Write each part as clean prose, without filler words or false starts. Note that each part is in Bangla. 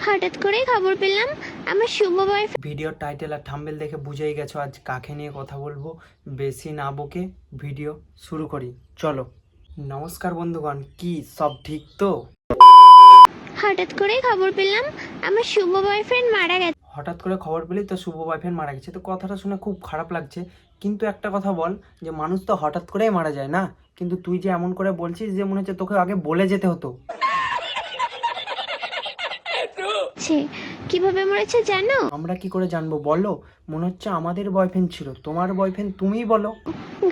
হঠাৎ করেই খবর পেলাম আমার শুভ বয়ফ্রেন্ড। ভিডিওর টাইটেল আর থাম্বনেল দেখে বুঝেই গেছো আজ কাকে নিয়ে কথা বলবো। বেশি না বকে ভিডিও শুরু করি, চলো। নমস্কার বন্ধুগণ, কি সব ঠিক তো? হঠাৎ করেই খবর পেলাম আমার শুভ বয়ফ্রেন্ড মারা গেছে। হঠাৎ করে খবর পেলি তো শুভ বয়ফ্রেন্ড মারা গেছে, তো কথাটা শুনে খুব খারাপ লাগছে। কিন্তু একটা কথা বল, যে মানুষ তো হঠাৎ করেই মারা যায় না, কিন্তু তুই যে এমন করে বলছিস যে মনে হচ্ছে তোকে আগে বলে যেতে হতো। কিভাবে মরেছে জানো? আমরা কি করে জানবো বলো? মনে হচ্ছে আমাদের বয়ফ্রেন্ড ছিল, তোমার বয়ফ্রেন্ড তুমিই বলো।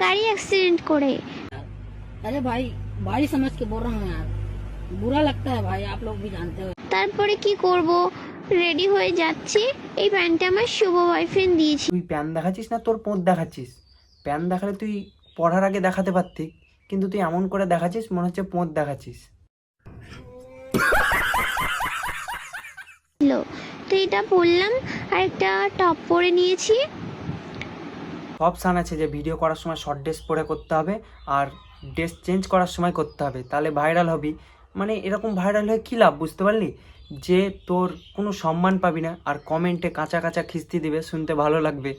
গাড়ি অ্যাক্সিডেন্ট করে। अरे भाई भाई समझ के बोल रहा हूँ यार, बुरा लगता है भाई, आप लोग भी जानते हो। তারপরে কি করব, রেডি হয়ে যাচ্ছি। এই প্যান্টটা আমার শুভ বয়ফ্রেন্ড দিয়েছি। তুই প্যান দেখাচ্ছিস না তোর পোঁত দেখাচ্ছিস? প্যান দেখালে তুই পড়ার আগে দেখাতে পারতি, কিন্তু তুই এমন করে দেখাচ্ছিস মনে হচ্ছে পোঁত দেখাচ্ছিস। তো এটা পরলাম আর একটা টপ পরে নিয়েছি। সব সান আছে যে ভিডিও করার সময় শর্ট ড্রেস পরে করতে হবে আর ড্রেস চেঞ্জ করার সময় করতে হবে, তাহলে ভাইরাল হবি। মানে এরকম ভাইরাল হয়ে কী লাভ, বুঝতে পারলি? যে তোর কোনো সম্মান পাবি না, আর কমেন্টে কাঁচা কাঁচা খিস্তি দিবে, শুনতে ভালো লাগবে।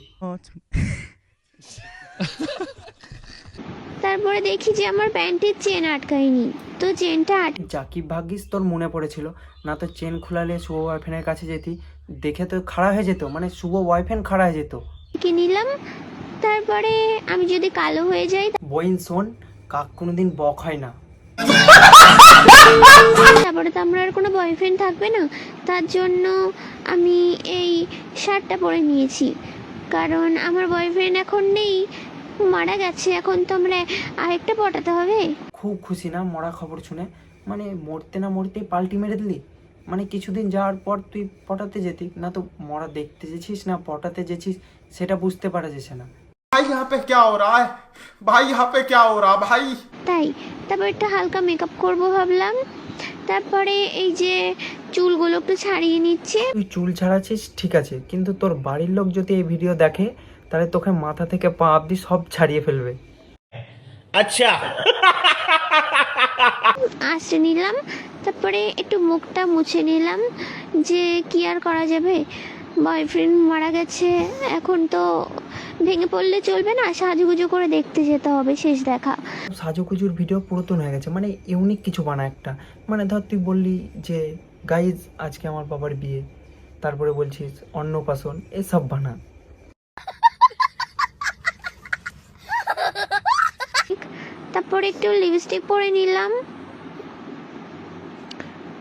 তারপরে দেখি যে আমার প্যান্টের চেন আটকায়নি, তো চেনটা যা কি ভাগ্যিস তোর মনে পড়েছিল, না তো চেন খুলালে শুভ বয়ফ্রেন্ডের কাছে যেতি, দেখে তো খাড়া হয়ে যেত, মানে শুভ বয়ফ্রেন্ড খাড়া হয়ে যেত। আটকে নিলাম। তারপরে আমি যদি কালো হয়ে যাই, বইন শোন, কাক কোনোদিন বক হয় না। তারপরে তো আমার আর কোনো বয়ফ্রেন্ড থাকবে না। তার জন্য আমি এই শার্টটা পরে নিয়েছি, কারণ আমার বয়ফ্রেন্ড এখন নেই, মারা গেছে। এখন তো আমরা আরেকটা পটাতে হবে। খুব খুশি না মরা খবর শুনে? মানে মরতে না মরতেই পাল্টি মেরে দিলি। মানে কিছুদিন যাওয়ার পর তুই পটাতে যেতি না, তো মরা দেখতে যেছিস না পটাতে যেছিস সেটা বুঝতে পারা যাচ্ছে না। भाई यहाँ पे क्या हो रहा है? भाई यहाँ पे क्या हो रहा भाई? তাই তারপর একটা হালকা মেকআপ করব ভাবলাম। তারপরে এই যে চুলগুলো একটু ছাড়িয়ে নিচ্ছে। তুই চুল ছাড়াচ্ছিস ঠিক আছে, কিন্তু তোর বাড়ির লোক যদি এই ভিডিও দেখে তাহলে তোকে মাথা থেকে পা অব্দি সব ছাড়িয়ে ফেলবে। अच्छा আঁচড়ে নিলাম। তারপরে একটু মুখটা মুছে নিলাম, যে কি আর করা যাবে, বয়ফ্রেন্ড মারা গেছে, এখন তো ভেঙে পড়লে চলবে না, সাজুগুজু করে দেখতে যেতে হবে শেষ দেখা। সাজুগুজুর ভিডিও পুরাতন হয়ে গেছে, মানে ইউনিক কিছু বানা একটা। মানে ধর তুই বললি যে গাইজ আজকে আমার বাবার বিয়ে, তারপরে বলছিস অন্নপ্রাশন, এসব বানা। তারপরে একটু লিপস্টিক পরে নিলাম।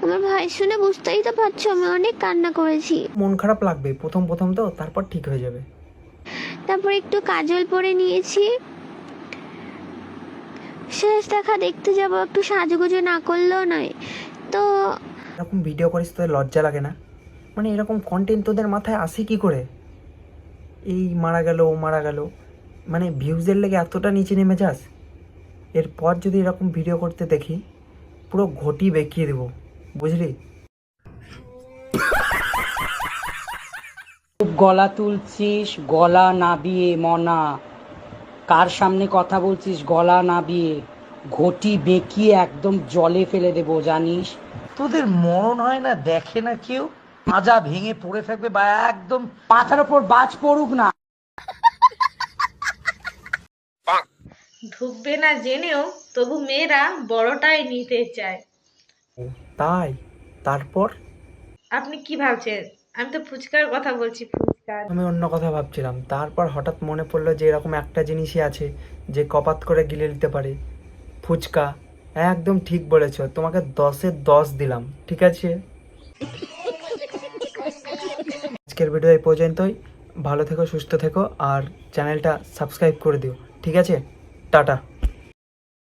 আমার ভাই শুনে বুঝতেই তো পারছো আমি অনেক কান্না করেছি। মন খারাপ লাগবে প্রথম প্রথম, তো তারপর ঠিক হয়ে যাবে। তারপর একটু কাজল পরে নিয়েছি। শেষ দেখা দেখতে যাব, একটু সাজুগুজু না করলেও নয়। তো এরকম ভিডিও করিস, তোদের লজ্জা লাগে না? মানে এরকম কন্টেন্ট তোদের মাথায় আসে কি করে? এই মারা গেল ও মারা গেল, মানে ভিউজের লেগে এতটা নিচে নেমে যাস? এরপর যদি এরকম ভিডিও করতে দেখি পুরো ঘটি বেঁকিয়ে দেবো, বুঝলি? খুব গলা তুলছিস, গলা নাবিয়ে মনা, কার সামনে কথা বলছিস গলা নাবিয়ে, ঘটি বেঁকিয়ে একদম জলে ফেলে দেবো জানিস। তোদের মরণ হয় না, দেখে না কেউ, মাজা ভেঙে পড়ে থাকবে বা একদম মাথার ওপর বাজ পড়ুক না। ঢুকবে না জেনেও তবু মেয়েরা বড়টাই নিতে চায়। তাই তারপর আপনি কি ভাবছেন? আমি তো ফুচকার কথা বলছি, ফুচকা। আমি অন্য কথা ভাবছিলাম। তারপর হঠাৎ মনে পড়লো যে এরকম একটা জিনিসই আছে যে কপাত করে গিলে নিতে পারে, ফুচকা। একদম ঠিক বলেছো, তোমাকে 10-এ 10 দিলাম, ঠিক আছে? আজকের ভিডিও এই পর্যন্তই। ভালো থেকো, সুস্থ থেকো, আর চ্যানেলটা সাবস্ক্রাইব করে দিও, ঠিক আছে? টাটা।